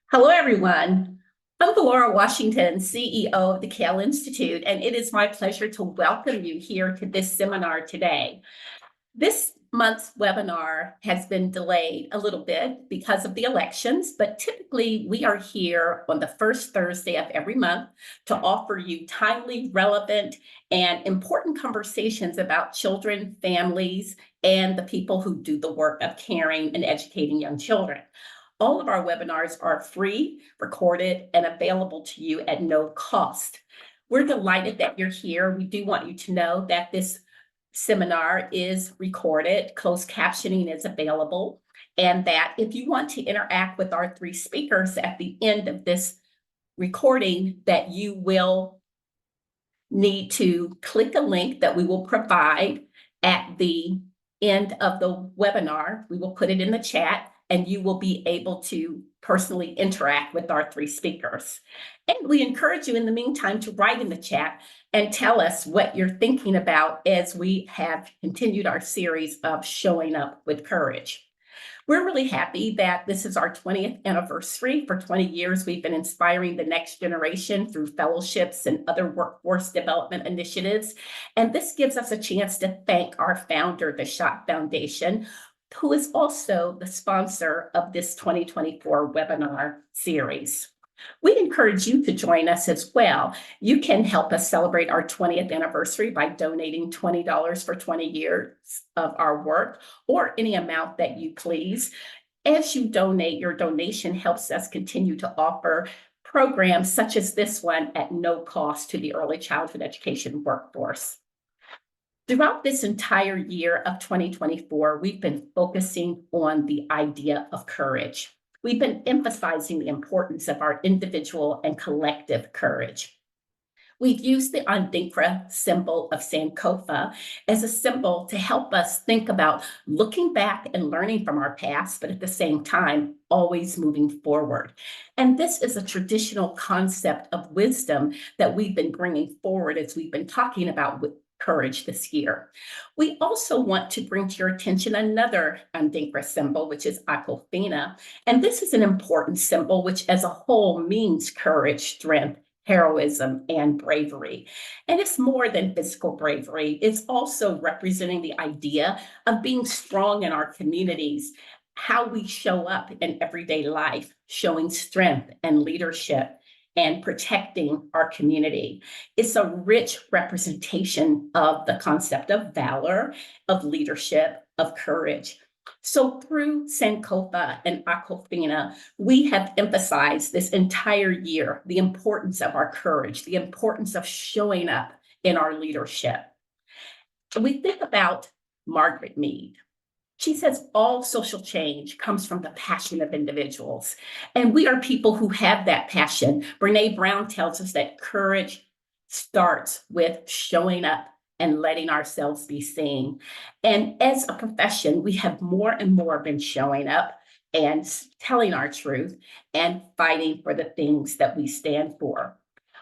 Hello, everyone. I'm Valora Washington, CEO of the CAYL Institute, and it is my pleasure to welcome you here to this seminar today. This month's webinar has been delayed a little bit because of the elections, but typically we are here on the first Thursday of every month to offer you timely, relevant, and important conversations about children, families, and the people who do the work of caring and educating young children. All of our webinars are free, recorded, and available to you at no cost. We're delighted that you're here. We do want you to know that this seminar is recorded, closed captioning is available, and that if you want to interact with our three speakers at the end of this recording, that you will need to click a link that we will provide at the end of the webinar. We will put it in the chat, and you will be able to personally interact with our three speakers. And we encourage you in the meantime to write in the chat and tell us what you're thinking about as we have continued our series of showing up with courage. We're really happy that this is our 20th anniversary. For 20 years, we've been inspiring the next generation through fellowships and other workforce development initiatives. And this gives us a chance to thank our founder, the Schott Foundation, who is also the sponsor of this 2024 webinar series. We encourage you to join us as well. You can help us celebrate our 20th anniversary by donating $20 for 20 years of our work, or any amount that you please. As you donate, your donation helps us continue to offer programs such as this one at no cost to the early childhood education workforce. Throughout this entire year of 2024, we've been focusing on the idea of courage. We've been emphasizing the importance of our individual and collective courage. We've used the Adinkra symbol of Sankofa as a symbol to help us think about looking back and learning from our past, but at the same time, always moving forward. And this is a traditional concept of wisdom that we've been bringing forward as we've been talking about courage this year. We also want to bring to your attention another Adinkra symbol, which is Aquafina. And this is an important symbol, which as a whole means courage, strength, heroism, and bravery. And it's more than physical bravery. It's also representing the idea of being strong in our communities, how we show up in everyday life, showing strength and leadership, and protecting our community. It's a rich representation of the concept of valor, of leadership, of courage. So through Sankofa and Aquafina, we have emphasized this entire year the importance of our courage, the importance of showing up in our leadership. We think about Margaret Mead. She says all social change comes from the passion of individuals. And we are people who have that passion. Brene Brown tells us that courage starts with showing up and letting ourselves be seen. And as a profession, we have more and more been showing up and telling our truth and fighting for the things that we stand for.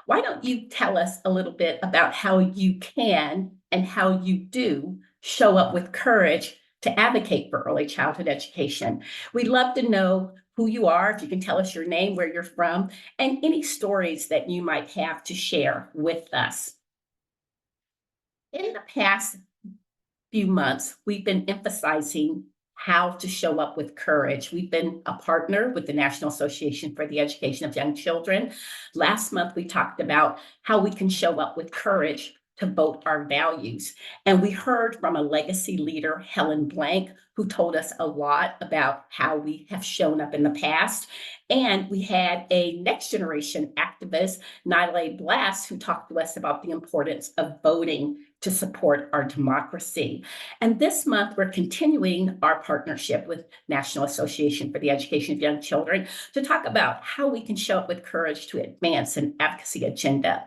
Why don't you tell us a little bit about how you can and how you do show up with courage to advocate for early childhood education? We'd love to know who you are, if you can tell us your name, where you're from, and any stories that you might have to share with us. In the past few months, we've been emphasizing how to show up with courage. We've been a partner with the National Association for the Education of Young Children. Last month, we talked about how we can show up with courage to vote our values. And we heard from a legacy leader, Helen Blank, who told us a lot about how we have shown up in the past. And we had a next generation activist, Nile Blass, who talked to us about the importance of voting to support our democracy. And this month, we're continuing our partnership with National Association for the Education of Young Children to talk about how we can show up with courage to advance an advocacy agenda.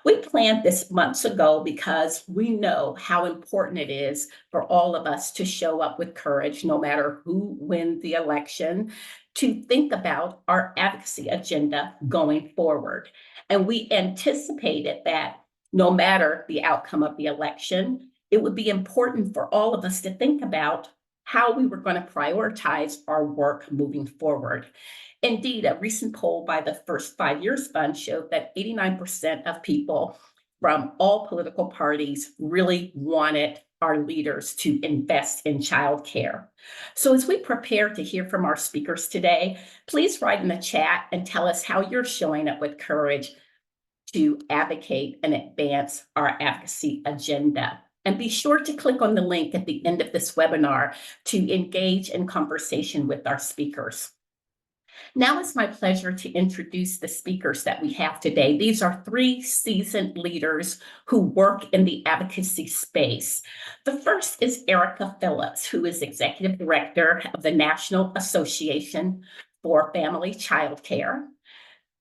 We planned this months ago because we know how important it is for all of us to show up with courage, no matter who wins the election, to think about our advocacy agenda going forward. And we anticipated that no matter the outcome of the election, it would be important for all of us to think about how we were going to prioritize our work moving forward. Indeed, a recent poll by the First 5 Years Fund showed that 89% of people from all political parties really wanted our leaders to invest in childcare. So as we prepare to hear from our speakers today, please write in the chat and tell us how you're showing up with courage to advocate and advance our advocacy agenda. And be sure to click on the link at the end of this webinar to engage in conversation with our speakers. Now it's my pleasure to introduce the speakers that we have today. These are 3 seasoned leaders who work in the advocacy space. The first is Erica Phillips, who is Executive Director of the National Association for Family Childcare.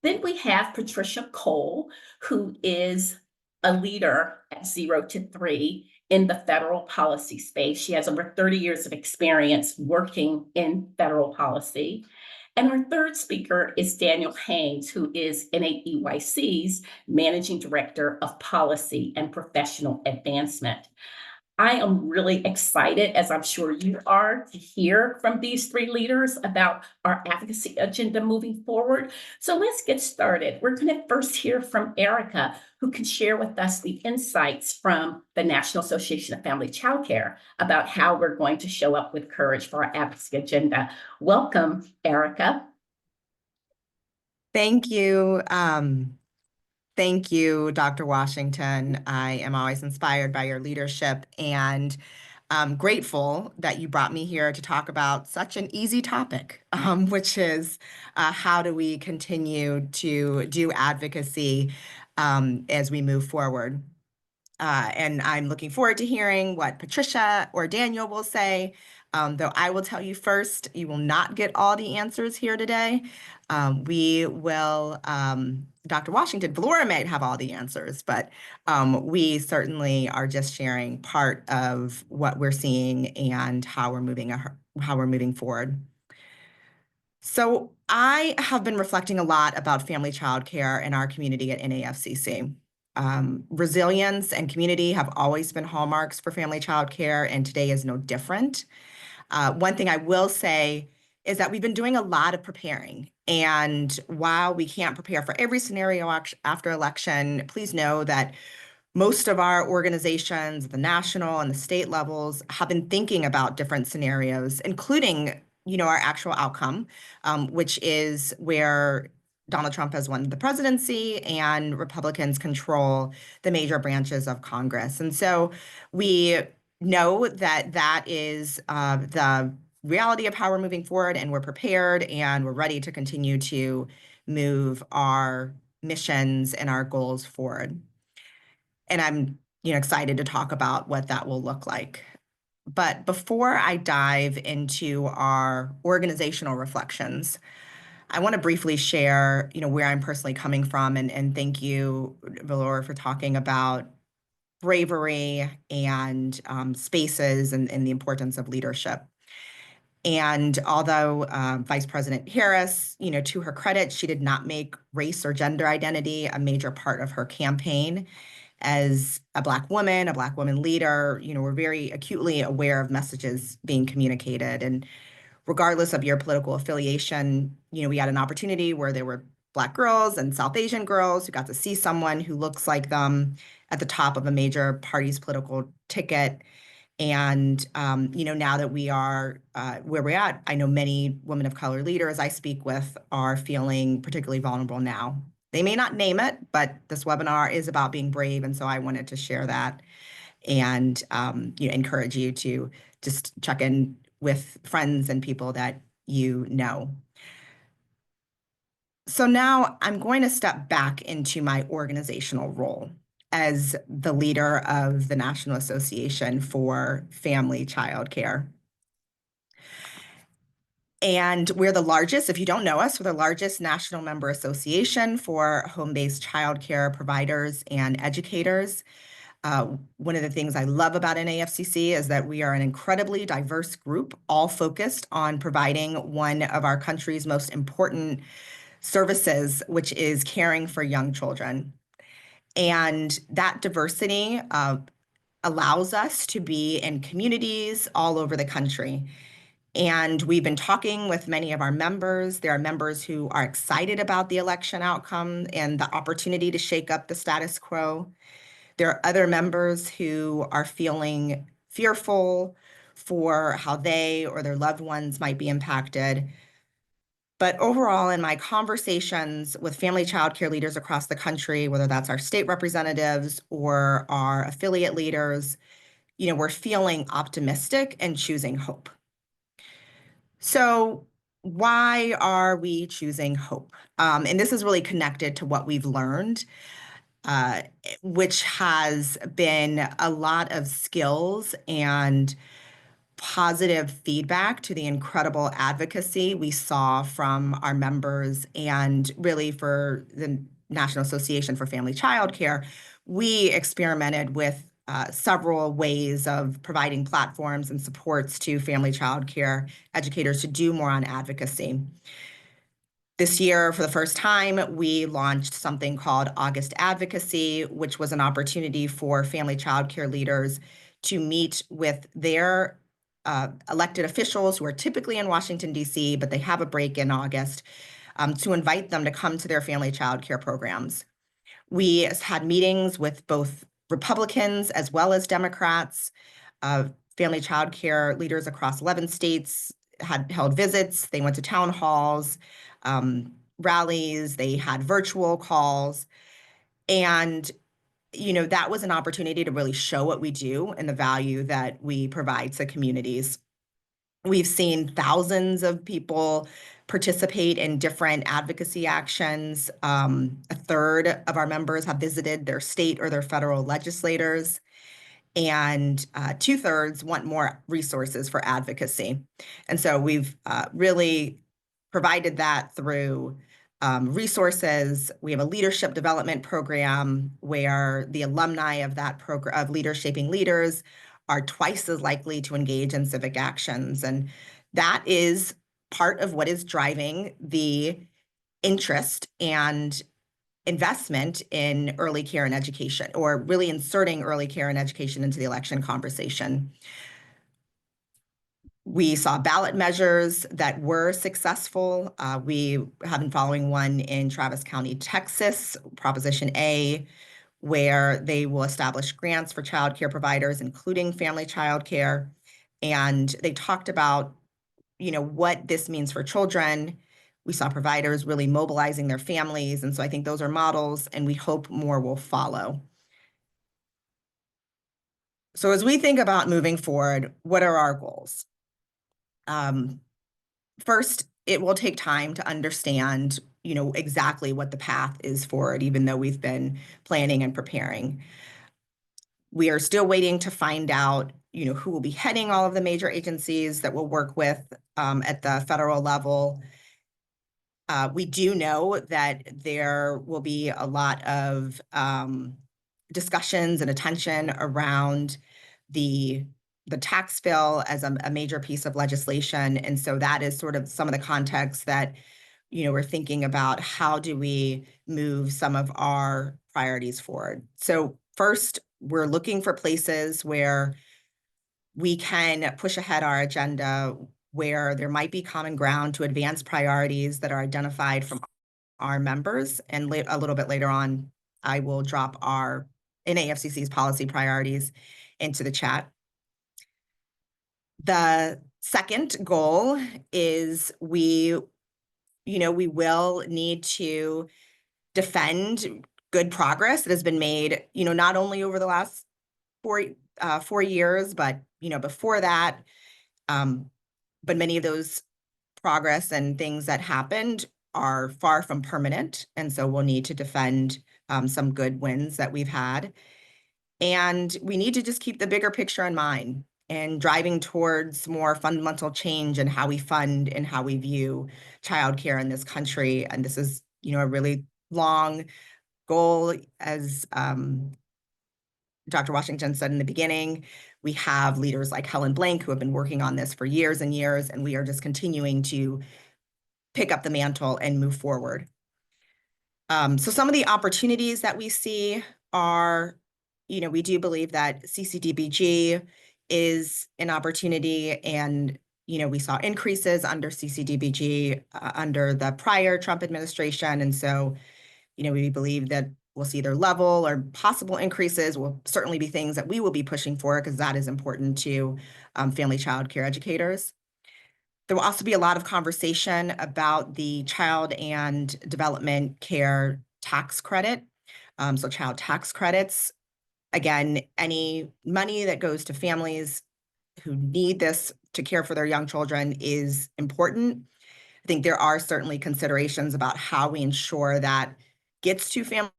Then we have Patricia Cole, who is a leader at 0 to 3 in the federal policy space. She has over 30 years of experience working in federal policy. And our third speaker is Daniel Hains, who is NAEYC's Managing Director of Policy and Professional Advancement. I am really excited, as I'm sure you are, to hear from these 3 leaders about our advocacy agenda moving forward. So let's get started. We're going to first hear from Erica, who can share with us the insights from the National Association of Family Childcare about how we're going to show up with courage for our advocacy agenda. Welcome, Erica. Thank you. Thank you, Dr. Washington. I am always inspired by your leadership, and I'm grateful that you brought me here to talk about such an easy topic, which is how do we continue to do advocacy as we move forward. And I'm looking forward to hearing what Patricia or Daniel will say, though I will tell you first, you will not get all the answers here today. We will, Dr. Washington, Valora might have all the answers, but we certainly are just sharing part of what we're seeing and how we're moving forward. So I have been reflecting a lot about family childcare in our community at NAFCC. Resilience and community have always been hallmarks for family childcare, and today is no different. One thing I will say is that we've been doing a lot of preparing. And while we can't prepare for every scenario after election, please know that most of our organizations, the national and the state levels, have been thinking about different scenarios, including, our actual outcome, which is where Donald Trump has won the presidency and Republicans control the major branches of Congress. And so we know that that is the reality of how we're moving forward, and we're prepared and we're ready to continue to move our missions and our goals forward. And I'm excited to talk about what that will look like. But before I dive into our organizational reflections, I want to briefly share, where I'm personally coming from, and thank you, Valora, for talking about bravery and spaces and the importance of leadership. And although Vice President Harris, to her credit, she did not make race or gender identity a major part of her campaign. As a Black woman leader, we're very acutely aware of messages being communicated. And regardless of your political affiliation, we had an opportunity where there were Black girls and South Asian girls who got to see someone who looks like them at the top of a major party's political ticket. And, now that we are where we're at, I know many women of color leaders I speak with are feeling particularly vulnerable now. They may not name it, but this webinar is about being brave. And so I wanted to share that and encourage you to just check in with friends and people that you know. So now I'm going to step back into my organizational role as the leader of the National Association for Family Childcare. And we're the largest, if you don't know us, we're the largest national member association for home-based childcare providers and educators. One of the things I love about NAFCC is that we are an incredibly diverse group, all focused on providing one of our country's most important services, which is caring for young children. And that diversity allows us to be in communities all over the country. And we've been talking with many of our members. There are members who are excited about the election outcome and the opportunity to shake up the status quo. There are other members who are feeling fearful for how they or their loved ones might be impacted. But overall, in my conversations with family child care leaders across the country, whether that's our state representatives or our affiliate leaders, we're feeling optimistic and choosing hope. So why are we choosing hope? And this is really connected to what we've learned, which has been a lot of skills and positive feedback to the incredible advocacy we saw from our members, and really for the National Association for Family Child Care, we experimented with several ways of providing platforms and supports to family child care educators to do more on advocacy. This year, for the first time, we launched something called August Advocacy, which was an opportunity for family child care leaders to meet with their elected officials who are typically in Washington, D.C., but they have a break in August, to invite them to come to their family child care programs. We had meetings with both Republicans as well as Democrats. Family child care leaders across 11 states had held visits. They went to town halls, rallies, they had virtual calls. And that was an opportunity to really show what we do and the value that we provide to communities. We've seen thousands of people participate in different advocacy actions. A third of our members have visited their state or their federal legislators, and 2/3 want more resources for advocacy. And so we've really provided that through resources. We have a leadership development program where the alumni of that program, of Leaders Shaping Leaders, are twice as likely to engage in civic actions. And that is part of what is driving the interest and investment in early care and education, or really inserting early care and education into the election conversation. We saw ballot measures that were successful. We have been following one in Travis County, Texas, Proposition A, where they will establish grants for child care providers, including family child care. And they talked about, what this means for children. We saw providers really mobilizing their families. And so I think those are models, and we hope more will follow. So as we think about moving forward, what are our goals? First, it will take time to understand, exactly what the path is forward, even though we've been planning and preparing. We are still waiting to find out, who will be heading all of the major agencies that we'll work with at the federal level. We do know that there will be a lot of discussions and attention around the tax bill as a major piece of legislation. And so that is sort of some of the context that, we're thinking about how do we move some of our priorities forward. So first, we're looking for places where we can push ahead our agenda, where there might be common ground to advance priorities that are identified from our members. And a little bit later on, I will drop our NAFCC's policy priorities into the chat. The second goal is we will need to defend good progress that has been made, not only over the last 4 years, but, before that. But many of those progress and things that happened are far from permanent. And so we'll need to defend some good wins that we've had. And we need to just keep the bigger picture in mind and driving towards more fundamental change in how we fund and how we view childcare in this country. And this is, a really long goal. As Dr. Washington said in the beginning, we have leaders like Helen Blank who have been working on this for years and years, and we are just continuing to pick up the mantle and move forward. So some of the opportunities that we see are we do believe that CCDBG is an opportunity, and we saw increases under CCDBG under the prior Trump administration. And so, we believe that we'll see either level or possible increases will certainly be things that we will be pushing for, because that is important to family child care educators. There will also be a lot of conversation about the child and development care tax credit. So child tax credits, again, any money that goes to families who need this to care for their young children is important. I think there are certainly considerations about how we ensure that gets to family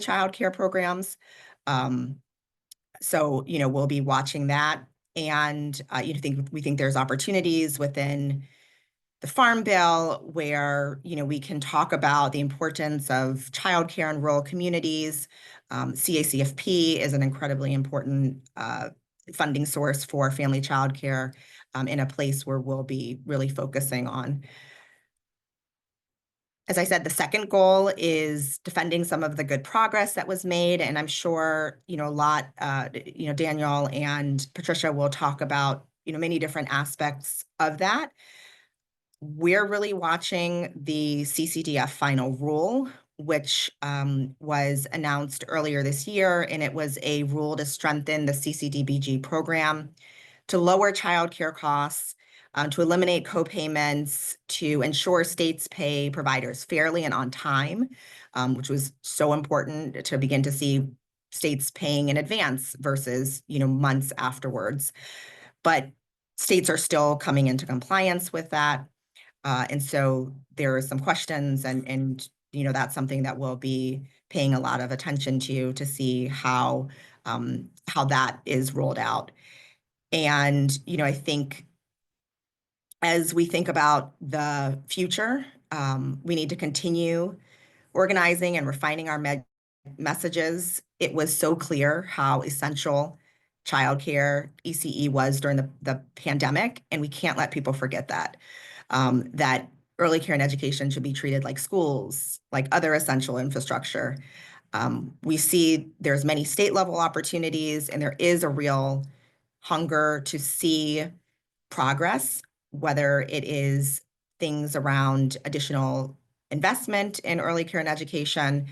child care programs. So, we'll be watching that. And we think there's opportunities within the Farm Bill where, we can talk about the importance of childcare in rural communities. CACFP is an incredibly important funding source for family childcare in a place where we'll be really focusing on. As I said, the second goal is defending some of the good progress that was made. And I'm sure, Daniel and Patricia will talk about, many different aspects of that. We're really watching the CCDF final rule, which was announced earlier this year, and it was a rule to strengthen the CCDBG program, to lower childcare costs, to eliminate co-payments, to ensure states pay providers fairly and on time, which was so important to begin to see states paying in advance versus, months afterwards. But states are still coming into compliance with that. And so there are some questions, and that's something that we'll be paying a lot of attention to see how that is rolled out. And I think as we think about the future, we need to continue organizing and refining our messages. It was so clear how essential childcare ECE was during the pandemic, and we can't let people forget that. That early care and education should be treated like schools, like other essential infrastructure. We see there's many state level opportunities, and there is a real hunger to see progress, whether it is things around additional investment in early care and education,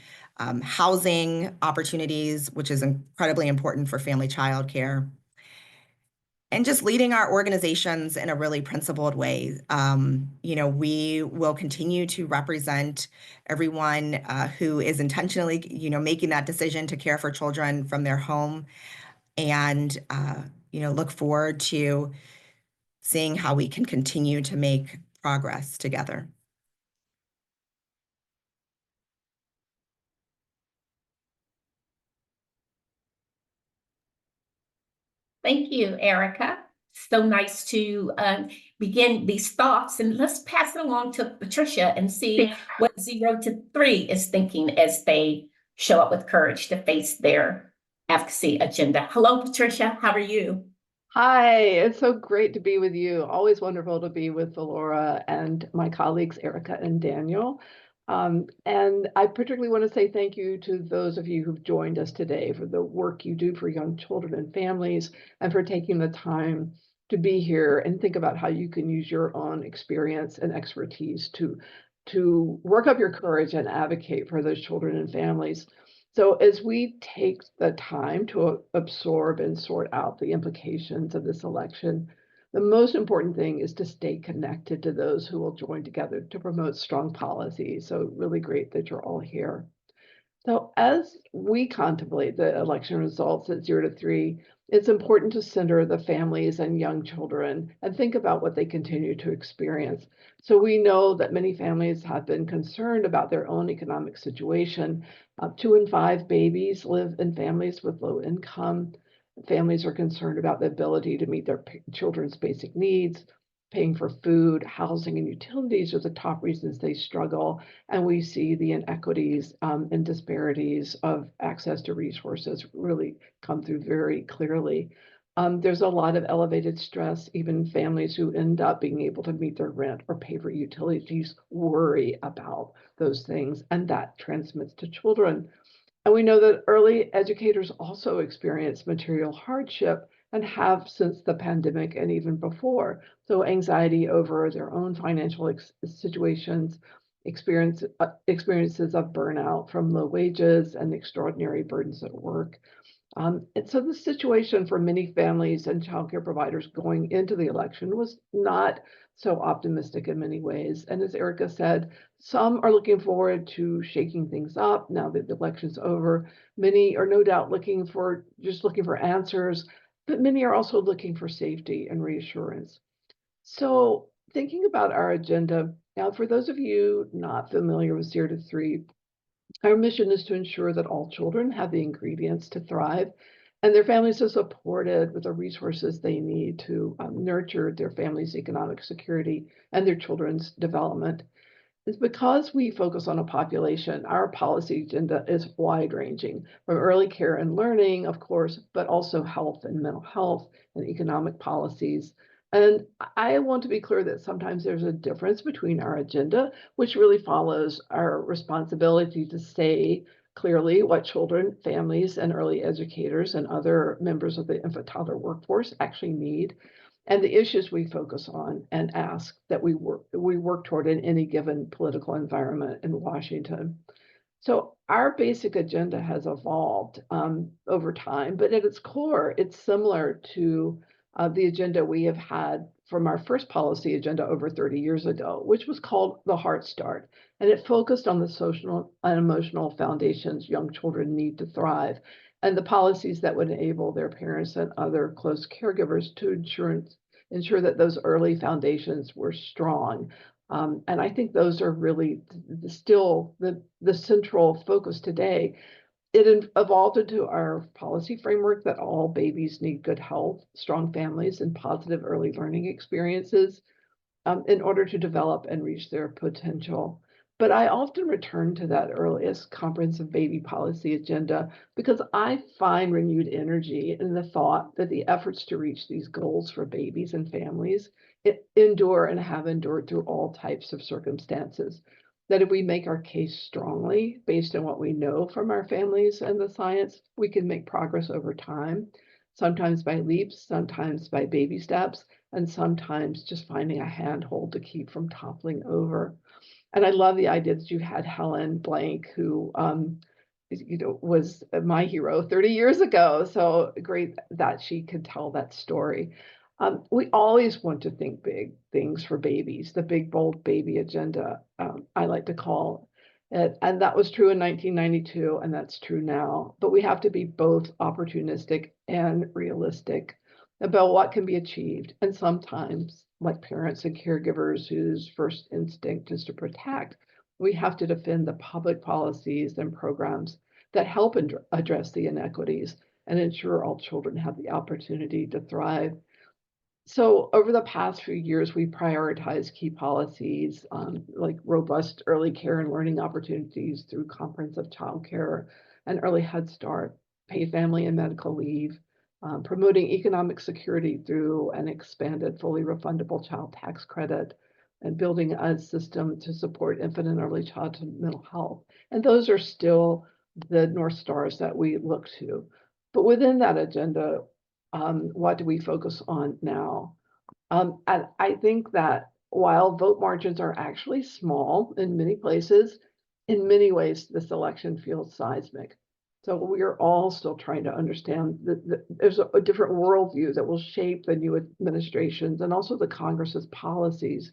housing opportunities, which is incredibly important for family child care, and just leading our organizations in a really principled way. We will continue to represent everyone who is intentionally, making that decision to care for children from their home, and, look forward to seeing how we can continue to make progress together. Thank you, Erica. So nice to begin these thoughts, and let's pass it along to Patricia and see what 0 to 3 is thinking as they show up with courage to face their advocacy agenda. Hello, Patricia. How are you? Hi, it's so great to be with you. Always wonderful to be with Valora and my colleagues, Erica and Daniel. And I particularly want to say thank you to those of you who've joined us today for the work you do for young children and families, and for taking the time to be here and think about how you can use your own experience and expertise to work up your courage and advocate for those children and families. So as we take the time to absorb and sort out the implications of this election, the most important thing is to stay connected to those who will join together to promote strong policy. So really great that you're all here. So as we contemplate the election results at 0 to 3, it's important to center the families and young children and think about what they continue to experience. So we know that many families have been concerned about their own economic situation. 2 in 5 babies live in families with low income. Families are concerned about the ability to meet their children's basic needs. Paying for food, housing, and utilities are the top reasons they struggle. And we see the inequities and disparities of access to resources really come through very clearly. There's a lot of elevated stress. Even families who end up being able to meet their rent or pay for utilities worry about those things, and that transmits to children. And we know that early educators also experience material hardship and have since the pandemic and even before. So anxiety over their own financial situations, experiences of burnout from low wages and extraordinary burdens at work. And so the situation for many families and childcare providers going into the election was not so optimistic in many ways. And as Erica said, some are looking forward to shaking things up now that the election's over. Many are no doubt looking for answers, but many are also looking for safety and reassurance. So thinking about our agenda, now for those of you not familiar with 0 to 3, our mission is to ensure that all children have the ingredients to thrive and their families are supported with the resources they need to nurture their family's economic security and their children's development. It's because we focus on a population, our policy agenda is wide-ranging, from early care and learning, of course, but also health and mental health and economic policies. And I want to be clear that sometimes there's a difference between our agenda, which really follows our responsibility to say clearly what children, families, and early educators and other members of the infant toddler workforce actually need, and the issues we focus on and ask that we work toward in any given political environment in Washington. So our basic agenda has evolved over time, but at its core, it's similar to the agenda we have had from our first policy agenda over 30 years ago, which was called the Heart Start. And it focused on the social and emotional foundations young children need to thrive and the policies that would enable their parents and other close caregivers to ensure that those early foundations were strong. And I think those are really still the central focus today. It evolved into our policy framework that all babies need good health, strong families, and positive early learning experiences in order to develop and reach their potential. But I often return to that earliest comprehensive baby policy agenda because I find renewed energy in the thought that the efforts to reach these goals for babies and families endure and have endured through all types of circumstances. That if we make our case strongly based on what we know from our families and the science, we can make progress over time, sometimes by leaps, sometimes by baby steps, and sometimes just finding a handhold to keep from toppling over. And I love the idea that you had Helen Blank, who was my hero 30 years ago. So great that she could tell that story. We always want to think big things for babies, the big, bold baby agenda, I like to call it. And that was true in 1992, and that's true now. But we have to be both opportunistic and realistic about what can be achieved. And sometimes, like parents and caregivers whose first instinct is to protect, we have to defend the public policies and programs that help address the inequities and ensure all children have the opportunity to thrive. So over the past few years, we prioritized key policies like robust early care and learning opportunities through comprehensive childcare and early Head Start, paid family and medical leave, promoting economic security through an expanded fully refundable child tax credit, and building a system to support infant and early childhood mental health. And those are still the North Stars that we look to. But within that agenda, what do we focus on now? And I think that while vote margins are actually small in many places, in many ways, this election feels seismic. So we are all still trying to understand that there's a different worldview that will shape the new administrations and also the Congress's policies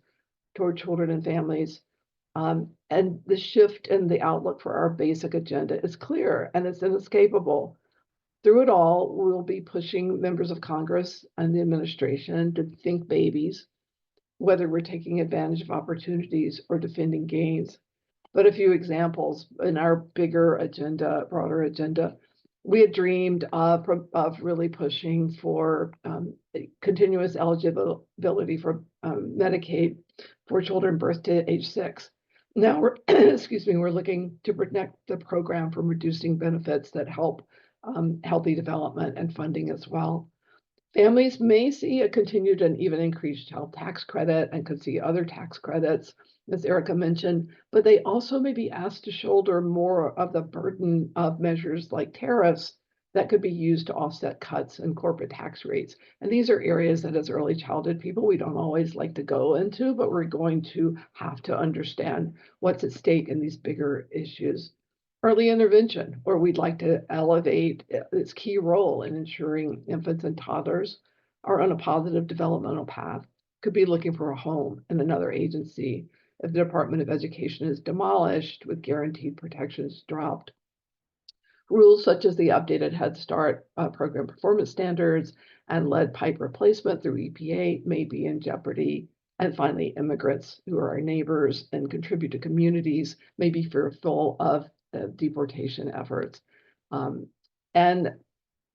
toward children and families. And the shift in the outlook for our basic agenda is clear and it's inescapable. Through it all, we'll be pushing members of Congress and the administration to think babies, whether we're taking advantage of opportunities or defending gains. But a few examples in our bigger agenda, broader agenda, we had dreamed of really pushing for continuous eligibility for Medicaid for children birth to age 6. Now we're, excuse me, we're looking to protect the program from reducing benefits that help healthy development and funding as well. Families may see a continued and even increased child tax credit and could see other tax credits as Erica mentioned, but they also may be asked to shoulder more of the burden of measures like tariffs that could be used to offset cuts in corporate tax rates. And these are areas that as early childhood people, we don't always like to go into, but we're going to have to understand what's at stake in these bigger issues. Early intervention, or we'd like to elevate its key role in ensuring infants and toddlers are on a positive developmental path, could be looking for a home in another agency if the Department of Education is demolished with guaranteed protections dropped. Rules such as the updated Head Start program performance standards and lead pipe replacement through EPA may be in jeopardy. And finally, immigrants who are our neighbors and contribute to communities may be fearful of deportation efforts. And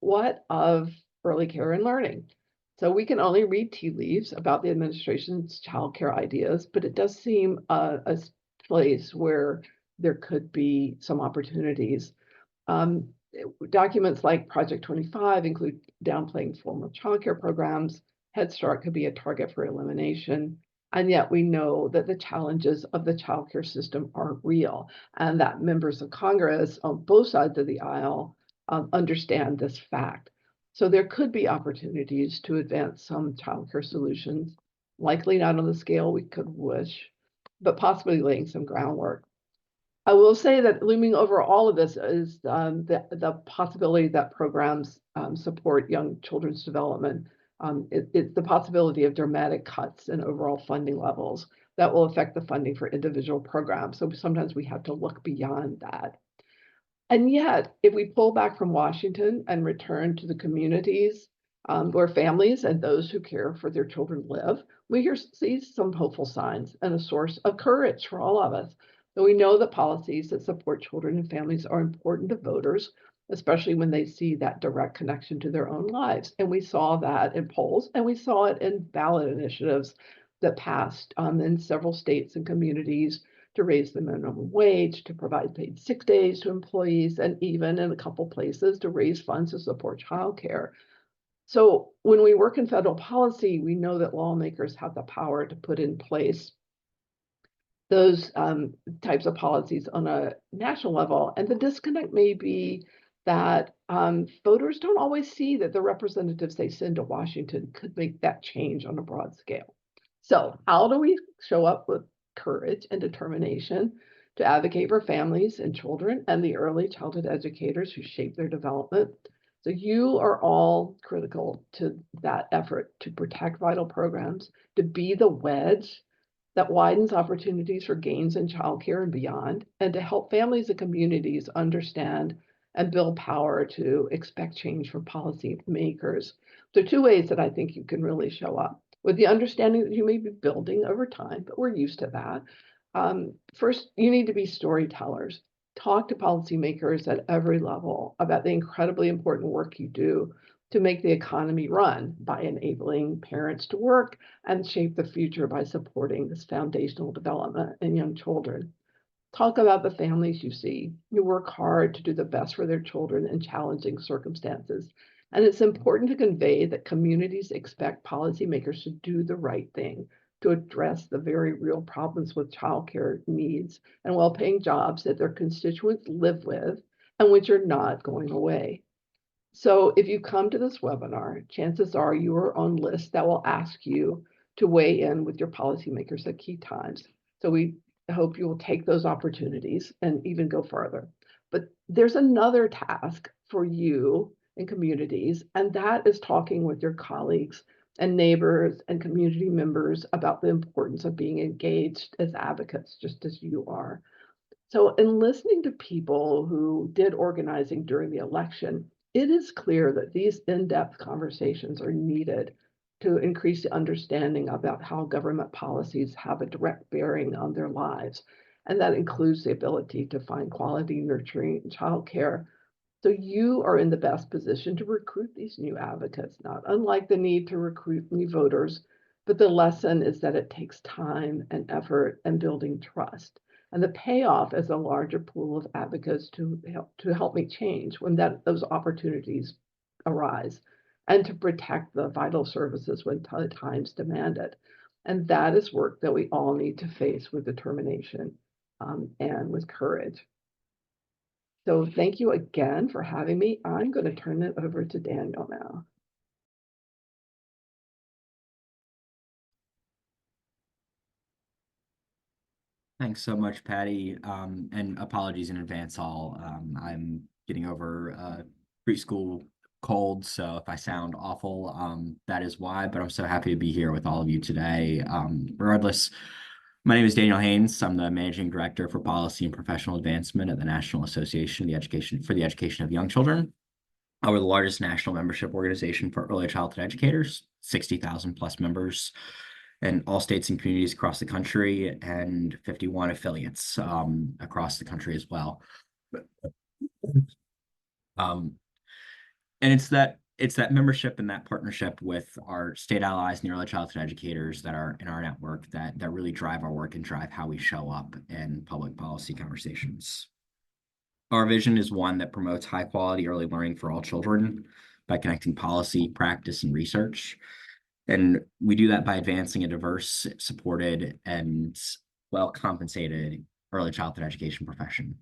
what of early care and learning? So we can only read tea leaves about the administration's child care ideas, but it does seem a place where there could be some opportunities. Documents like Project 25 include downplaying formal childcare programs. Head Start could be a target for elimination. And yet we know that the challenges of the childcare system are real, and that members of Congress on both sides of the aisle understand this fact. So there could be opportunities to advance some childcare solutions, likely not on the scale we could wish, but possibly laying some groundwork. I will say that looming over all of this is the possibility that programs support young children's development. It's the possibility of dramatic cuts in overall funding levels that will affect the funding for individual programs. So sometimes we have to look beyond that. And yet, if we pull back from Washington and return to the communities where families and those who care for their children live, we see some hopeful signs and a source of courage for all of us. So we know that policies that support children and families are important to voters, especially when they see that direct connection to their own lives. And we saw that in polls, and we saw it in ballot initiatives that passed in several states and communities to raise the minimum wage, to provide paid sick days to employees, and even in a couple places to raise funds to support childcare. So when we work in federal policy, we know that lawmakers have the power to put in place those types of policies on a national level. And the disconnect may be that voters don't always see that the representatives they send to Washington could make that change on a broad scale. So how do we show up with courage and determination to advocate for families and children and the early childhood educators who shape their development? So you are all critical to that effort to protect vital programs, to be the wedge that widens opportunities for gains in childcare and beyond, and to help families and communities understand and build power to expect change from policymakers. There are two ways that I think you can really show up, with the understanding that you may be building over time, but we're used to that. First, you need to be storytellers. Talk to policymakers at every level about the incredibly important work you do to make the economy run by enabling parents to work and shape the future by supporting this foundational development in young children. Talk about the families you see who work hard to do the best for their children in challenging circumstances. And it's important to convey that communities expect policymakers to do the right thing, to address the very real problems with childcare needs and well-paying jobs that their constituents live with and which are not going away. So if you come to this webinar, chances are you are on lists that will ask you to weigh in with your policymakers at key times. So we hope you will take those opportunities and even go further. But there's another task for you in communities, and that is talking with your colleagues and neighbors and community members about the importance of being engaged as advocates, just as you are. So in listening to people who did organizing during the election, it is clear that these in-depth conversations are needed to increase the understanding about how government policies have a direct bearing on their lives. And that includes the ability to find quality, nurturing childcare. So you are in the best position to recruit these new advocates, not unlike the need to recruit new voters, but the lesson is that it takes time and effort and building trust. And the payoff is a larger pool of advocates to help make change when those opportunities arise, and to protect the vital services when times demand it. And that is work that we all need to face with determination and with courage. So thank you again for having me. I'm going to turn it over to Daniel now. Thanks so much, Patty. And apologies in advance, all. I'm getting over a preschool cold, so if I sound awful, that is why, but I'm so happy to be here with all of you today. Regardless, my name is Daniel Hains. I'm the Managing Director for Policy and Professional Advancement at the National Association for the Education of Young Children. We're the largest national membership organization for early childhood educators, 60,000 plus members in all states and communities across the country, and 51 affiliates across the country as well. And it's that membership and that partnership with our state allies and the early childhood educators that are in our network that really drive our work and drive how we show up in public policy conversations. Our vision is one that promotes high quality early learning for all children by connecting policy, practice, and research. And we do that by advancing a diverse, supported, and well-compensated early childhood education profession.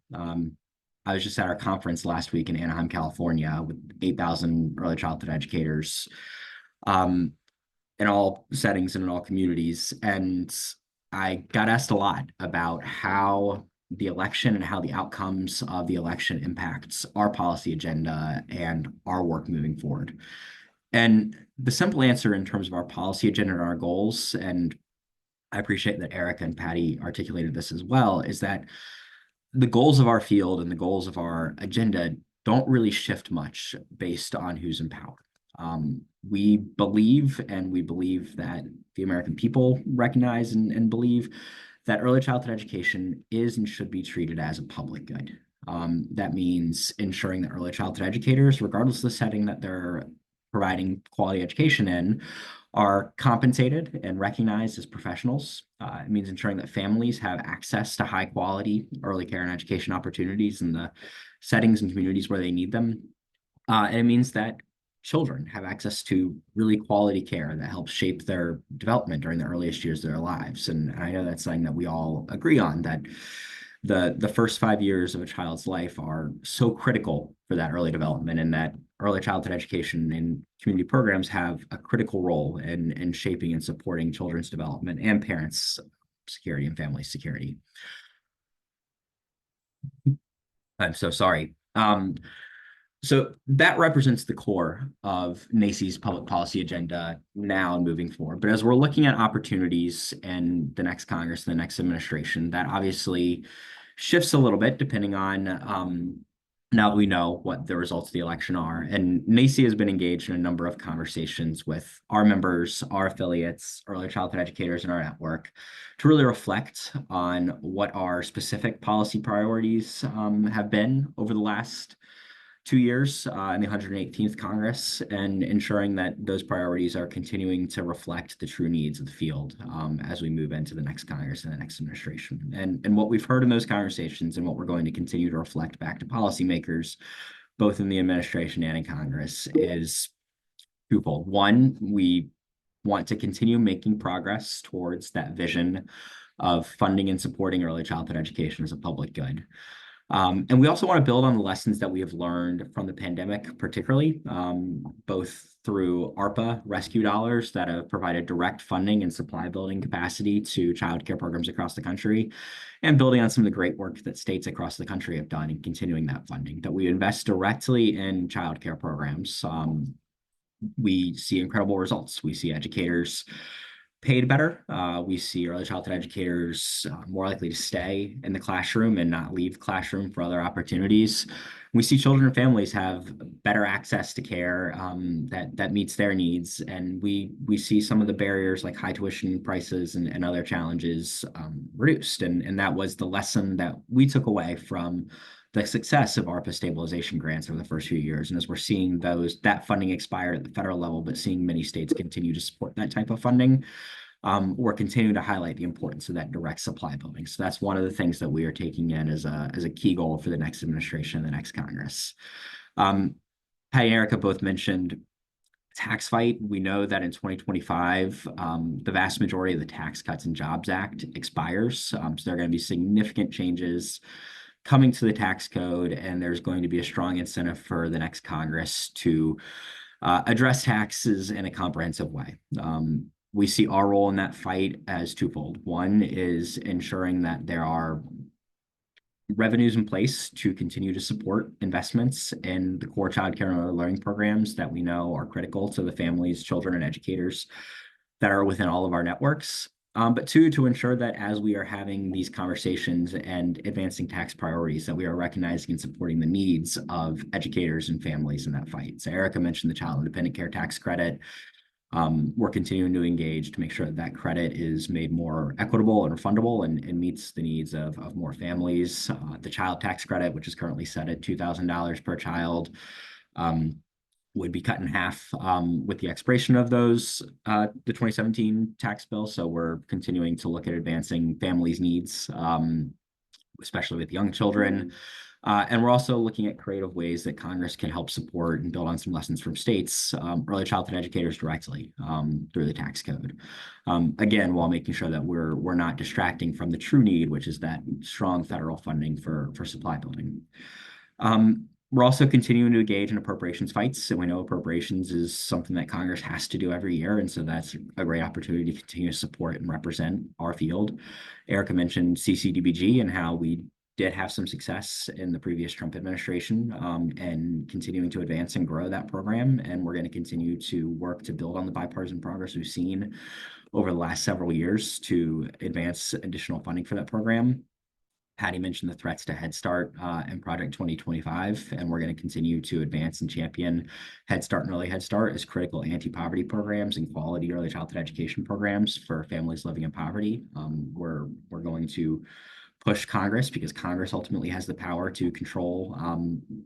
I was just at our conference last week in Anaheim, California, with 8,000 early childhood educators in all settings and in all communities. And I got asked a lot about how the election and how the outcomes of the election impacts our policy agenda and our work moving forward. And the simple answer in terms of our policy agenda and our goals, and I appreciate that Erica and Patty articulated this as well, is that the goals of our field and the goals of our agenda don't really shift much based on who's in power. We believe that the American people recognize and believe that early childhood education is and should be treated as a public good. That means ensuring that early childhood educators, regardless of the setting that they're providing quality education in, are compensated and recognized as professionals. It means ensuring that families have access to high quality early care and education opportunities in the settings and communities where they need them. And it means that children have access to really quality care that helps shape their development during the earliest years of their lives. And I know that's something that we all agree on, that the first 5 years of a child's life are so critical for that early development, and that early childhood education and community programs have a critical role in shaping and supporting children's development and parents' security and family security. I'm so sorry. So that represents the core of NAEYC's public policy agenda now and moving forward. But as we're looking at opportunities in the next Congress, the next administration, that obviously shifts a little bit depending on now that we know what the results of the election are. And NAEYC has been engaged in a number of conversations with our members, our affiliates, early childhood educators in our network to really reflect on what our specific policy priorities have been over the last 2 years in the 118th Congress, and ensuring that those priorities are continuing to reflect the true needs of the field as we move into the next Congress and the next administration. And what we've heard in those conversations and what we're going to continue to reflect back to policymakers, both in the administration and in Congress, is twofold. One, we want to continue making progress towards that vision of funding and supporting early childhood education as a public good. And we also want to build on the lessons that we have learned from the pandemic, particularly both through ARPA rescue dollars that have provided direct funding and supply building capacity to child care programs across the country, and building on some of the great work that states across the country have done in continuing that funding, that we invest directly in child care programs. We see incredible results. We see educators paid better. We see early childhood educators more likely to stay in the classroom and not leave the classroom for other opportunities. We see children and families have better access to care that meets their needs. And we see some of the barriers like high tuition prices and other challenges reduced. And that was the lesson that we took away from the success of ARPA stabilization grants over the first few years. And as we're seeing that funding expire at the federal level, but seeing many states continue to support that type of funding, we're continuing to highlight the importance of that direct supply building. So that's one of the things that we are taking in as a key goal for the next administration and the next Congress. Patty and Erica both mentioned tax fight. We know that in 2025, the vast majority of the Tax Cuts and Jobs Act expires. So there are going to be significant changes coming to the tax code, and there's going to be a strong incentive for the next Congress to address taxes in a comprehensive way. We see our role in that fight as twofold. One is ensuring that there are revenues in place to continue to support investments in the core child care and early learning programs that we know are critical to the families, children, and educators that are within all of our networks. But two, to ensure that as we are having these conversations and advancing tax priorities, that we are recognizing and supporting the needs of educators and families in that fight. So Erica mentioned the Child Independent Care Tax Credit. We're continuing to engage to make sure that that credit is made more equitable and refundable and meets the needs of more families. The child tax credit, which is currently set at $2,000 per child, would be cut in half with the expiration of those, the 2017 tax bill. So we're continuing to look at advancing families' needs, especially with young children. And we're also looking at creative ways that Congress can help support and build on some lessons from states, early childhood educators directly through the tax code. Again, while making sure that we're not distracting from the true need, which is that strong federal funding for supply building. We're also continuing to engage in appropriations fights. So we know appropriations is something that Congress has to do every year. And so that's a great opportunity to continue to support and represent our field. Erica mentioned CCDBG and how we did have some success in the previous Trump administration and continuing to advance and grow that program. And we're going to continue to work to build on the bipartisan progress we've seen over the last several years to advance additional funding for that program. Patty mentioned the threats to Head Start and Project 2025, and we're going to continue to advance and champion Head Start and Early Head Start as critical anti-poverty programs and quality early childhood education programs for families living in poverty. We're going to push Congress, because Congress ultimately has the power to control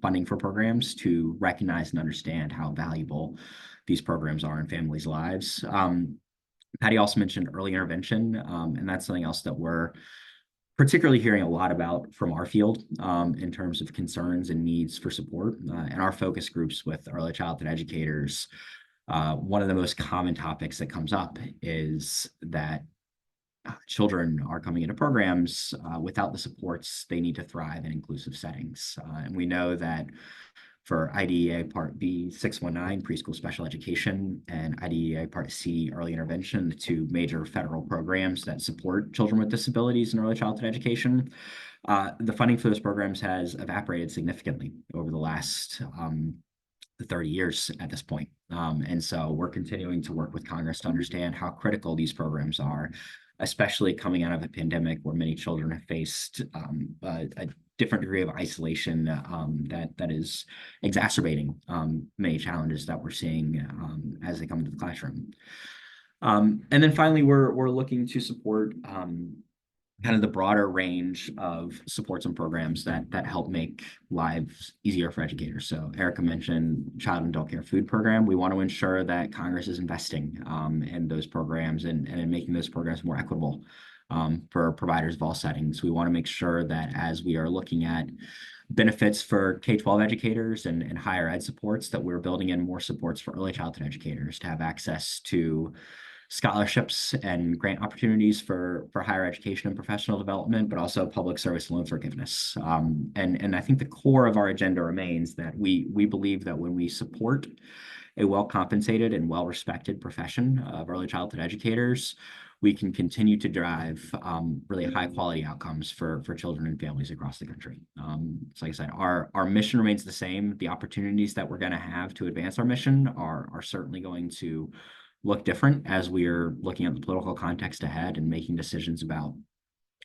funding for programs, to recognize and understand how valuable these programs are in families' lives. Patty also mentioned early intervention, and that's something else that we're particularly hearing a lot about from our field in terms of concerns and needs for support. And our focus groups with early childhood educators, one of the most common topics that comes up is that children are coming into programs without the supports they need to thrive in inclusive settings. And we know that for IDEA Part B 619, preschool special education, and IDEA Part C, early intervention, the two major federal programs that support children with disabilities in early childhood education, the funding for those programs has evaporated significantly over the last 30 years at this point. And so we're continuing to work with Congress to understand how critical these programs are, especially coming out of a pandemic where many children have faced a different degree of isolation that is exacerbating many challenges that we're seeing as they come into the classroom. And then finally, we're looking to support kind of the broader range of supports and programs that help make lives easier for educators. So Erica mentioned Child and Adult Care Food Program. We want to ensure that Congress is investing in those programs and in making those programs more equitable for providers of all settings. We want to make sure that as we are looking at benefits for K-12 educators and higher ed supports, that we're building in more supports for early childhood educators to have access to scholarships and grant opportunities for higher education and professional development, but also public service loan forgiveness. And I think the core of our agenda remains that we believe that when we support a well-compensated and well-respected profession of early childhood educators, we can continue to drive really high-quality outcomes for children and families across the country. So like I said, our mission remains the same. The opportunities that we're going to have to advance our mission are certainly going to look different as we are looking at the political context ahead and making decisions about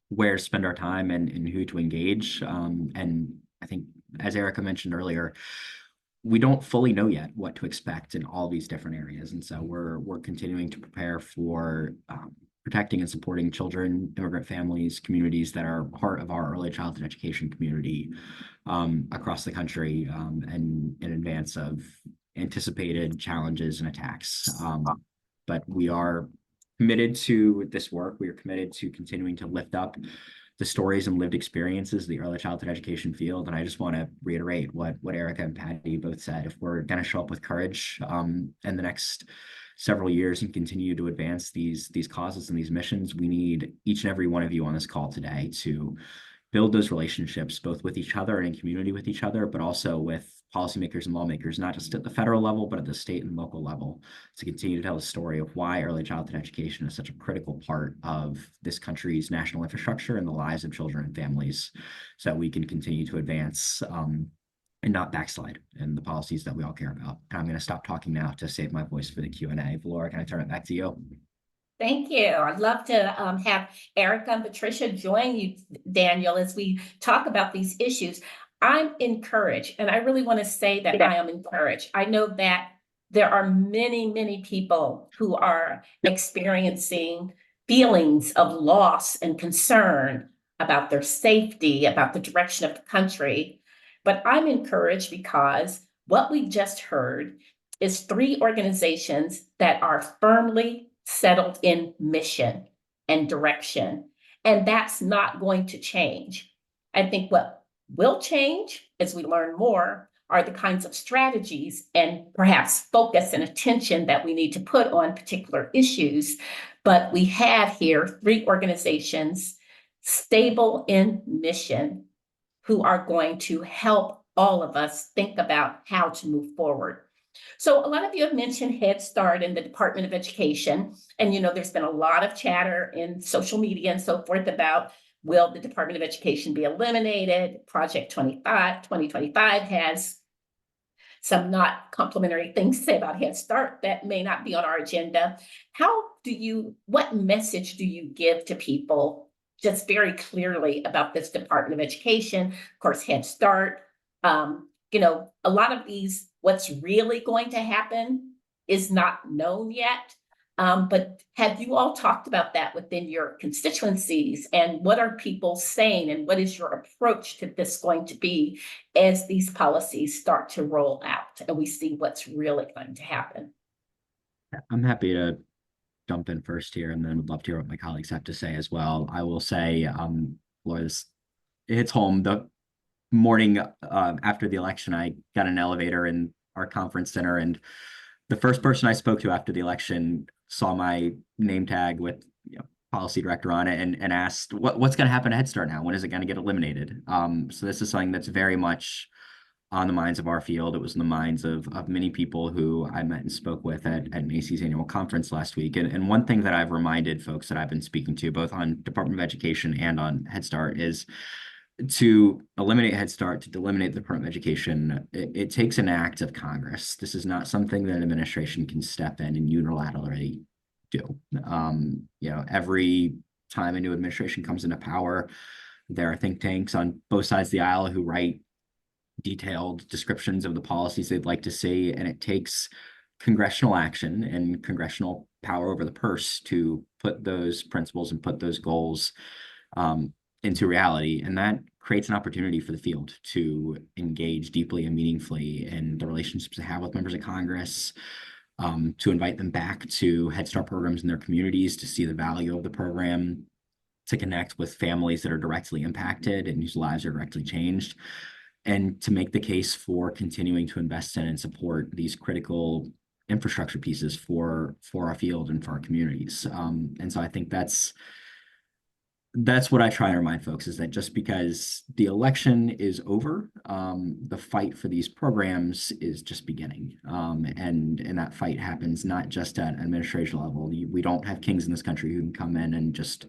where to spend our time and who to engage. And I think, as Erica mentioned earlier, we don't fully know yet what to expect in all these different areas. And so we're continuing to prepare for protecting and supporting children, immigrant families, communities that are part of our early childhood education community across the country and in advance of anticipated challenges and attacks. But we are committed to this work. We are committed to continuing to lift up the stories and lived experiences of the early childhood education field. And I just want to reiterate what Erica and Patty both said. If we're going to show up with courage in the next several years and continue to advance these causes and these missions, we need each and every one of you on this call today to build those relationships, both with each other and in community with each other, but also with policymakers and lawmakers, not just at the federal level, but at the state and local level, to continue to tell the story of why early childhood education is such a critical part of this country's national infrastructure and the lives of children and families, so that we can continue to advance and not backslide in the policies that we all care about. And I'm going to stop talking now to save my voice for the Q&A. Valora, can I turn it back to you? Thank you. I'd love to have Erica and Patricia join you, Daniel, as we talk about these issues. I'm encouraged, and I really want to say that I am encouraged. I know that there are many, many people who are experiencing feelings of loss and concern about their safety, about the direction of the country. But I'm encouraged because what we just heard is 3 organizations that are firmly settled in mission and direction. And that's not going to change. I think what will change as we learn more are the kinds of strategies and perhaps focus and attention that we need to put on particular issues. But we have here 3 organizations stable in mission who are going to help all of us think about how to move forward. So a lot of you have mentioned Head Start and the Department of Education. And, there's been a lot of chatter in social media and so forth about, will the Department of Education be eliminated? Project 2025 has some not complimentary things to say about Head Start that may not be on our agenda. What message do you give to people just very clearly about this Department of Education? Of course, Head Start, a lot of these, what's really going to happen is not known yet. But have you all talked about that within your constituencies? And what are people saying? And what is your approach to this going to be as these policies start to roll out and we see what's really going to happen? I'm happy to jump in first here, and then would love to hear what my colleagues have to say as well. I will say, Laura, it hits home. The morning after the election, I got an elevator in our conference center, and the first person I spoke to after the election saw my name tag with policy director on it and asked, what's going to happen to Head Start now? When is it going to get eliminated? So this is something that's very much on the minds of our field. It was in the minds of many people who I met and spoke with at NAEYC's annual conference last week. And one thing that I've reminded folks that I've been speaking to, both on Department of Education and on Head Start, is to eliminate Head Start, to eliminate the Department of Education, it takes an act of Congress. This is not something that an administration can step in and unilaterally do. Every time a new administration comes into power, there are think tanks on both sides of the aisle who write detailed descriptions of the policies they'd like to see, and it takes congressional action and congressional power over the purse to put those principles and put those goals into reality. And that creates an opportunity for the field to engage deeply and meaningfully in the relationships they have with members of Congress, to invite them back to Head Start programs in their communities, to see the value of the program, to connect with families that are directly impacted and whose lives are directly changed, and to make the case for continuing to invest in and support these critical infrastructure pieces for our field and for our communities. And so I think that's what I try to remind folks, is that just because the election is over, the fight for these programs is just beginning. And that fight happens not just at an administration level. We don't have kings in this country who can come in and just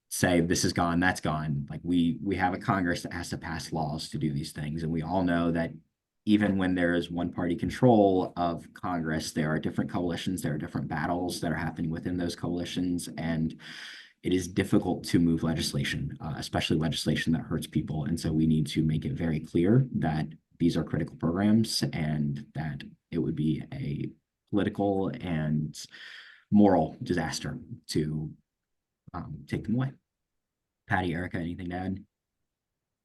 say, this is gone, that's gone. Like we have a Congress that has to pass laws to do these things. And we all know that even when there is one party control of Congress, there are different coalitions, there are different battles that are happening within those coalitions. And it is difficult to move legislation, especially legislation that hurts people. And so we need to make it very clear that these are critical programs and that it would be a political and moral disaster to take them away. Patty, Erica, anything to add?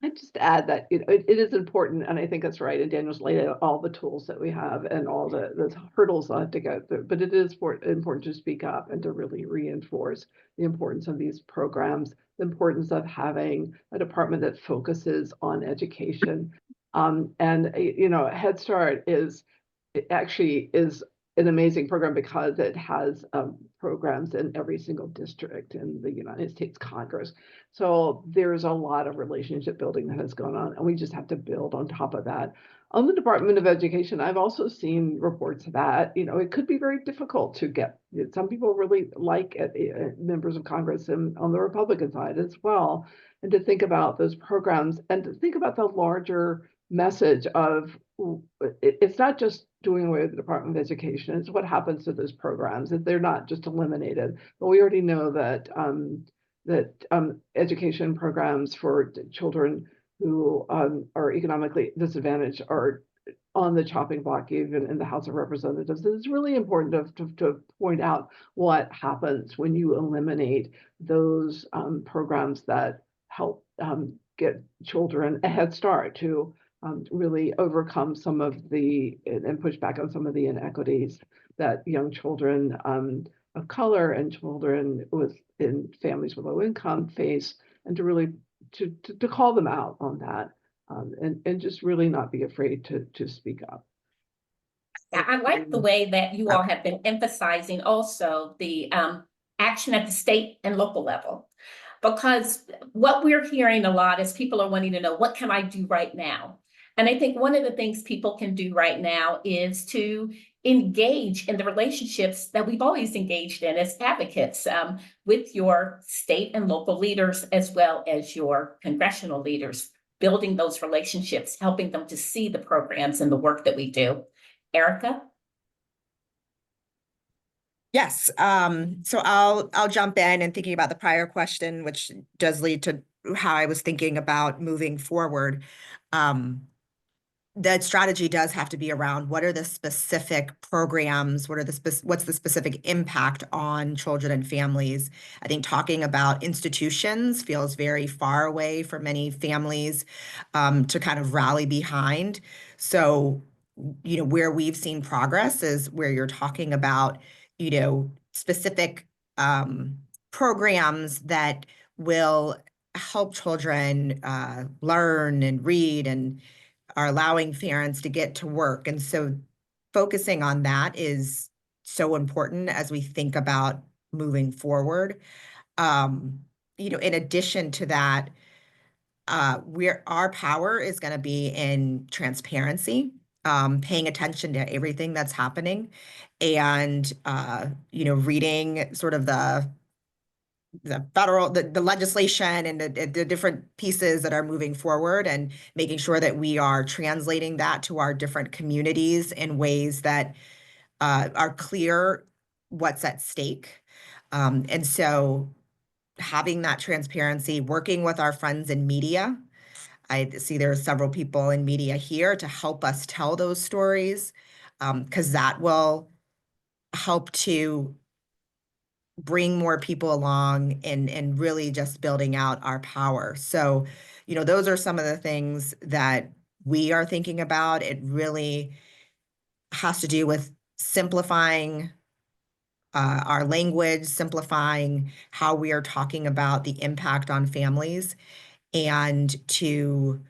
I just add that it is important, and I think that's right. And Daniel's laid out all the tools that we have and all the hurdles I have to go through. But it is important to speak up and to really reinforce the importance of these programs, the importance of having a department that focuses on education. Head Start actually is an amazing program because it has programs in every single district in the United States Congress. So there's a lot of relationship building that has gone on, and we just have to build on top of that. On the Department of Education, I've also seen reports that, it could be very difficult to get. Some people really like members of Congress and on the Republican side as well, and to think about those programs and to think about the larger message of it's not just doing away with the Department of Education, it's what happens to those programs, that they're not just eliminated. But we already know that education programs for children who are economically disadvantaged are on the chopping block, even in the House of Representatives. It's really important to point out what happens when you eliminate those programs that help get children a head start to really overcome some of and push back on some of the inequities that young children of color and children in families with low income face, and to really to call them out on that, and just really not be afraid to speak up. I like the way that you all have been emphasizing also the action at the state and local level, because what we're hearing a lot is people are wanting to know, what can I do right now? And I think one of the things people can do right now is to engage in the relationships that we've always engaged in as advocates with your state and local leaders, as well as your congressional leaders, building those relationships, helping them to see the programs and the work that we do. Erica? Yes, so I'll jump in and thinking about the prior question, which does lead to how I was thinking about moving forward. That strategy does have to be around what are the specific programs, what's the specific impact on children and families. I think talking about institutions feels very far away for many families to kind of rally behind. So, where we've seen progress is where you're talking about, specific programs that will help children learn and read and are allowing parents to get to work. And so focusing on that is so important as we think about moving forward. In addition to that, our power is going to be in transparency, paying attention to everything that's happening, and reading sort of the federal, the legislation and the different pieces that are moving forward, and making sure that we are translating that to our different communities in ways that are clear what's at stake. And so having that transparency, working with our friends in media. I see there are several people in media here to help us tell those stories, because that will help to bring more people along and really just building out our power. So, those are some of the things that we are thinking about. It really has to do with simplifying our language, simplifying how we are talking about the impact on families, and to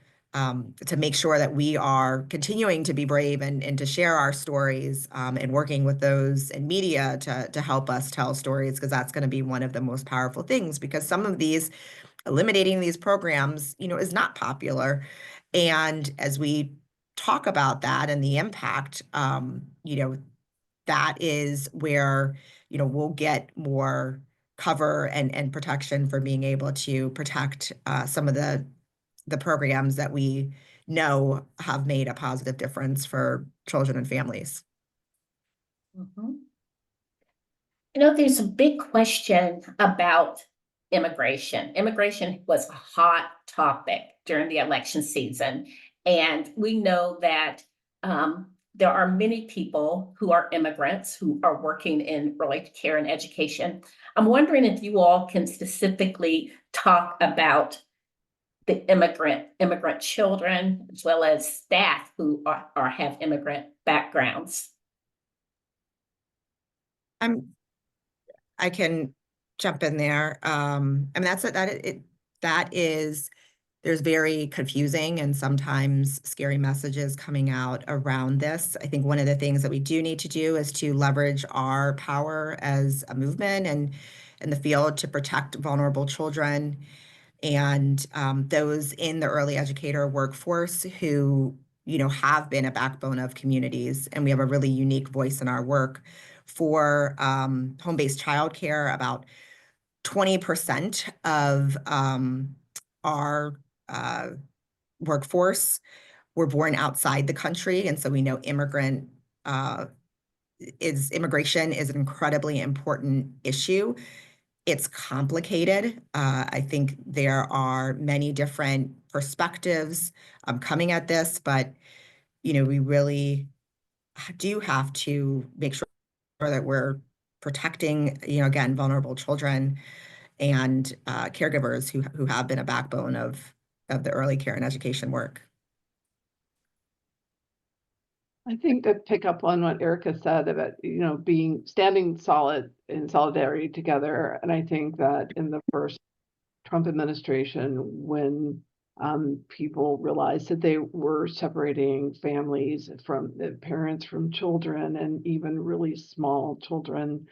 make sure that we are continuing to be brave and to share our stories, and working with those in media to help us tell stories, because that's going to be one of the most powerful things, because some of eliminating these programs, is not popular. And as we talk about that and the impact, that is where, we'll get more cover and protection for being able to protect some of the programs that we know have made a positive difference for children and families. Mm-hmm. There's a big question about immigration. Immigration was a hot topic during the election season. And we know that there are many people who are immigrants who are working in related care and education. I'm wondering if you all can specifically talk about the immigrant children, as well as staff who have immigrant backgrounds? I can jump in there. I mean, that is, there's very confusing and sometimes scary messages coming out around this. I think one of the things that we do need to do is to leverage our power as a movement and in the field to protect vulnerable children and those in the early educator workforce who, have been a backbone of communities. And we have a really unique voice in our work. For home-based childcare, about 20% of our workforce were born outside the country. And so we know immigration is an incredibly important issue. It's complicated. I think there are many different perspectives coming at this, but we really do have to make sure that we're protecting, again, vulnerable children and caregivers who have been a backbone of the early care and education work. I think to pick up on what Erica said about, standing solid in solidarity together. And I think that in the first Trump administration, when people realized that they were separating families from parents from children and even really small children,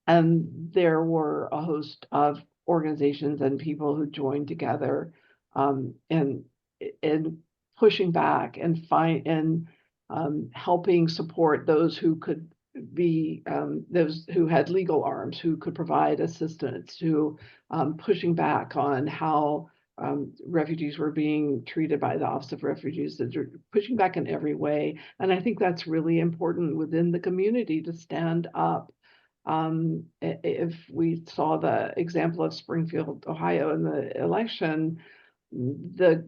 and there were a host of organizations and people who joined together in pushing back and helping support those who could be those who had legal arms, who could provide assistance, to pushing back on how refugees were being treated by the Office of Refugees, that are pushing back in every way. And I think that's really important within the community to stand up. If we saw the example of Springfield, Ohio in the election, the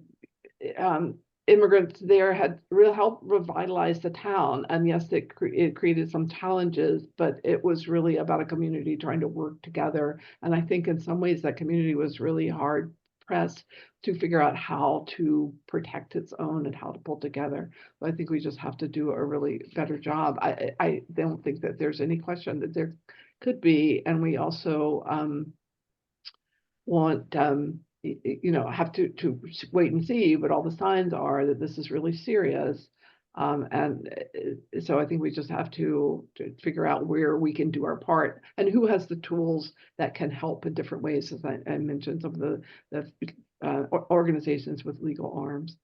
immigrants there had real help revitalize the town. And yes, it created some challenges, but it was really about a community trying to work together. And I think in some ways that community was really hard pressed to figure out how to protect its own and how to pull together. But I think we just have to do a really better job. I don't think that there's any question that there could be. And we also want have to wait and see, but all the signs are that this is really serious. So I think we just have to figure out where we can do our part and who has the tools that can help in different ways, as I mentioned, some of the organizations with legal arms.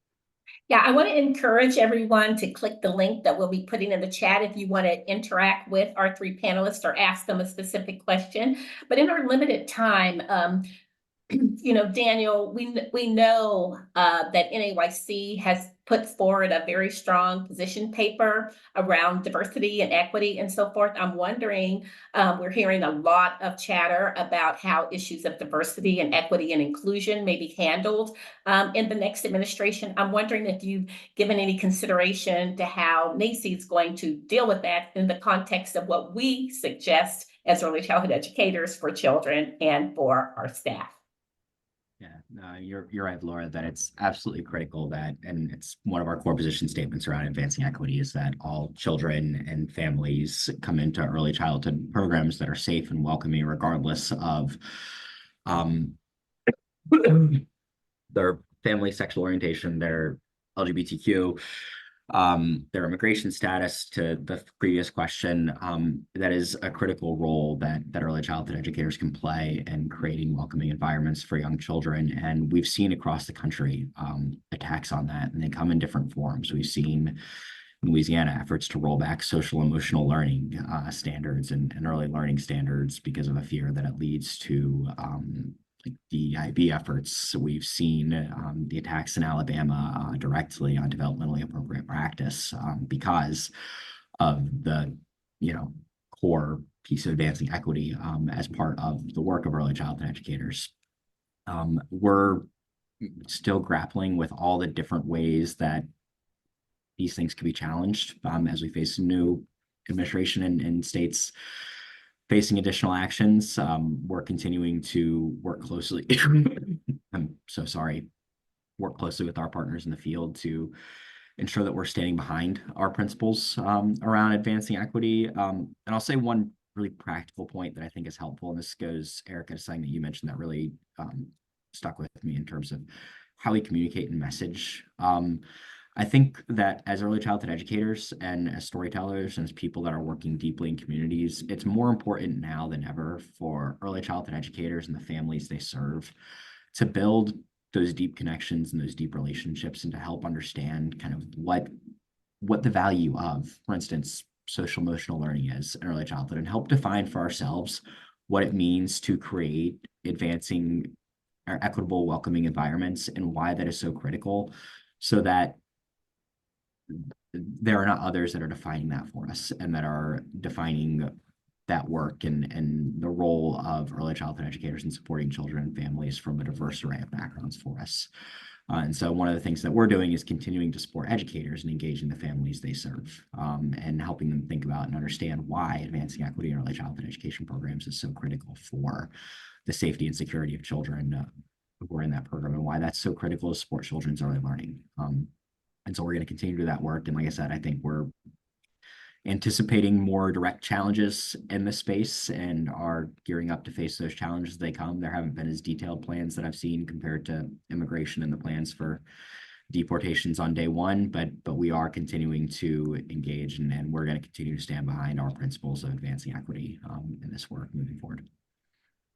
Yeah, I want to encourage everyone to click the link that we'll be putting in the chat if you want to interact with our three panelists or ask them a specific question. But in our limited time, Daniel, we know that NAEYC has put forward a very strong position paper around diversity and equity and so forth. I'm wondering, we're hearing a lot of chatter about how issues of diversity and equity and inclusion may be handled in the next administration. I'm wondering if you've given any consideration to how NAEYC is going to deal with that in the context of what we suggest as early childhood educators for children and for our staff. Yeah, you're right, Laura, that it's absolutely critical that, and it's one of our core position statements around advancing equity, is that all children and families come into early childhood programs that are safe and welcoming, regardless of their family, sexual orientation, their LGBTQ, their immigration status. To the previous question, that is a critical role that early childhood educators can play in creating welcoming environments for young children. And we've seen across the country attacks on that, and they come in different forms. We've seen in Louisiana efforts to roll back social emotional learning standards and early learning standards because of a fear that it leads to like DEIB efforts. We've seen the attacks in Alabama directly on developmentally appropriate practice because of the core piece of advancing equity as part of the work of early childhood educators. We're still grappling with all the different ways that these things can be challenged as we face a new administration in states facing additional actions. We're continuing to work closely. I'm so sorry. work closely with our partners in the field to ensure that we're standing behind our principles around advancing equity. And I'll say one really practical point that I think is helpful, and this goes, Erica, to something that you mentioned that really stuck with me in terms of how we communicate and message. I think that as early childhood educators and as storytellers and as people that are working deeply in communities, it's more important now than ever for early childhood educators and the families they serve to build those deep connections and those deep relationships and to help understand kind of what the value of, for instance, social emotional learning is in early childhood, and help define for ourselves what it means to create advancing or equitable, welcoming environments and why that is so critical, so that there are not others that are defining that for us and that are defining that work and the role of early childhood educators in supporting children and families from a diverse array of backgrounds for us. And so one of the things that we're doing is continuing to support educators and engaging the families they serve, and helping them think about and understand why advancing equity in early childhood education programs is so critical for the safety and security of children who are in that program, and why that's so critical to support children's early learning. And so we're going to continue to do that work. And like I said, I think we're anticipating more direct challenges in this space and are gearing up to face those challenges as they come. There haven't been as detailed plans that I've seen compared to immigration and the plans for deportations on day one, but we are continuing to engage, and we're going to continue to stand behind our principles of advancing equity in this work moving forward.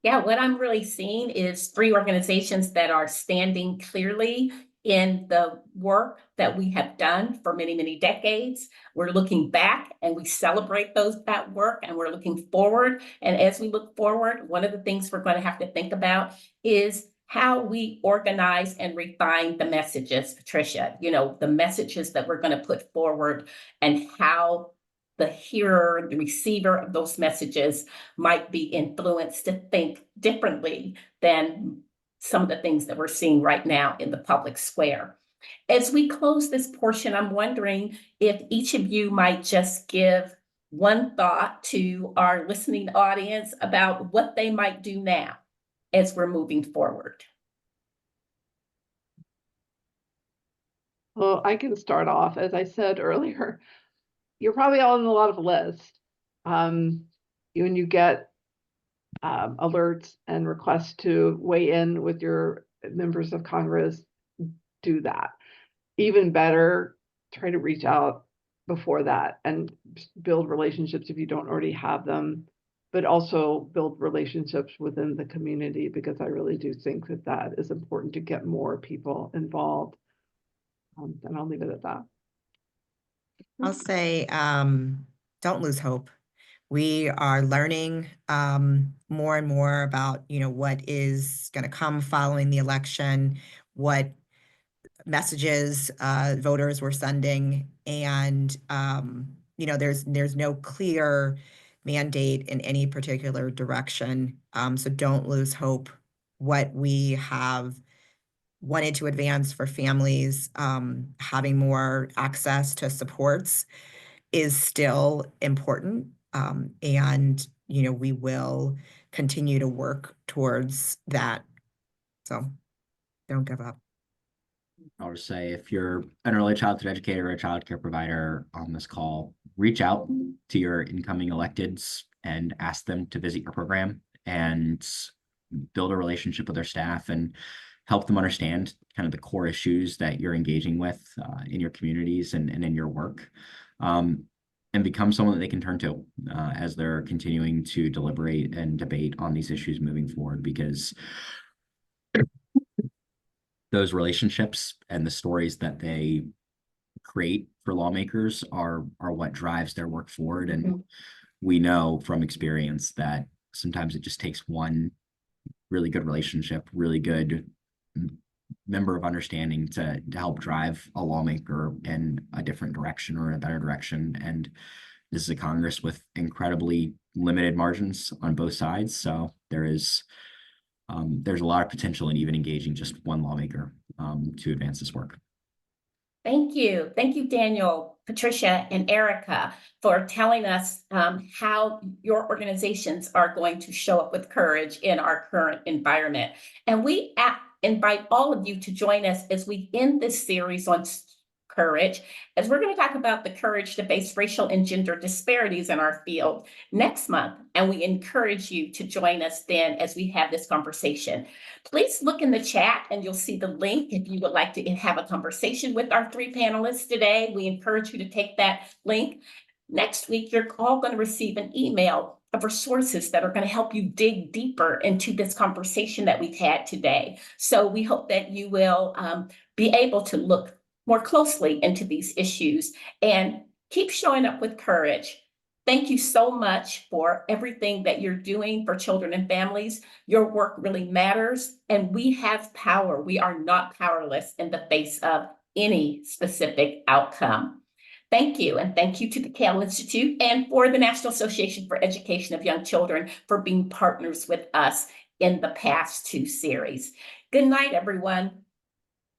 Yeah, what I'm really seeing is 3 organizations that are standing clearly in the work that we have done for many, many decades. We're looking back and we celebrate that work, and we're looking forward. And as we look forward, one of the things we're going to have to think about is how we organize and refine the messages, Patricia, the messages that we're going to put forward, and how the hearer, the receiver of those messages might be influenced to think differently than some of the things that we're seeing right now in the public square. As we close this portion, I'm wondering if each of you might just give one thought to our listening audience about what they might do now as we're moving forward. Well, I can start off. As I said earlier, you're probably all on a lot of lists. When you get alerts and requests to weigh in with your members of Congress, do that. Even better, try to reach out before that and build relationships if you don't already have them, but also build relationships within the community, because I really do think that that is important to get more people involved. And I'll leave it at that. I'll say, don't lose hope. We are learning more and more about, what is going to come following the election, what messages voters were sending, and there's no clear mandate in any particular direction. So don't lose hope. What we have wanted to advance for families, having more access to supports is still important. And, we will continue to work towards that. So don't give up. I'll just say, if you're an early childhood educator or a child care provider on this call, reach out to your incoming electeds and ask them to visit your program and build a relationship with their staff and help them understand kind of the core issues that you're engaging with in your communities and in your work, and become someone that they can turn to as they're continuing to deliberate and debate on these issues moving forward, because those relationships and the stories that they create for lawmakers are what drives their work forward. And we know from experience that sometimes it just takes one really good relationship, really good member of understanding to help drive a lawmaker in a different direction or in a better direction. And this is a Congress with incredibly limited margins on both sides. So there's a lot of potential in even engaging just one lawmaker to advance this work. Thank you. Thank you, Daniel, Patricia, and Erica, for telling us how your organizations are going to show up with courage in our current environment. And we invite all of you to join us as we end this series on courage, as we're going to talk about the courage to face racial and gender disparities in our field next month. And we encourage you to join us then as we have this conversation. Please look in the chat and you'll see the link if you would like to have a conversation with our three panelists today. We encourage you to take that link. Next week, you're all going to receive an email of resources that are going to help you dig deeper into this conversation that we've had today. So we hope that you will be able to look more closely into these issues and keep showing up with courage. Thank you so much for everything that you're doing for children and families. Your work really matters, and we have power. We are not powerless in the face of any specific outcome. Thank you, and thank you to the CAYL Institute and for the National Association for Education of Young Children for being partners with us in the past two series. Good night, everyone.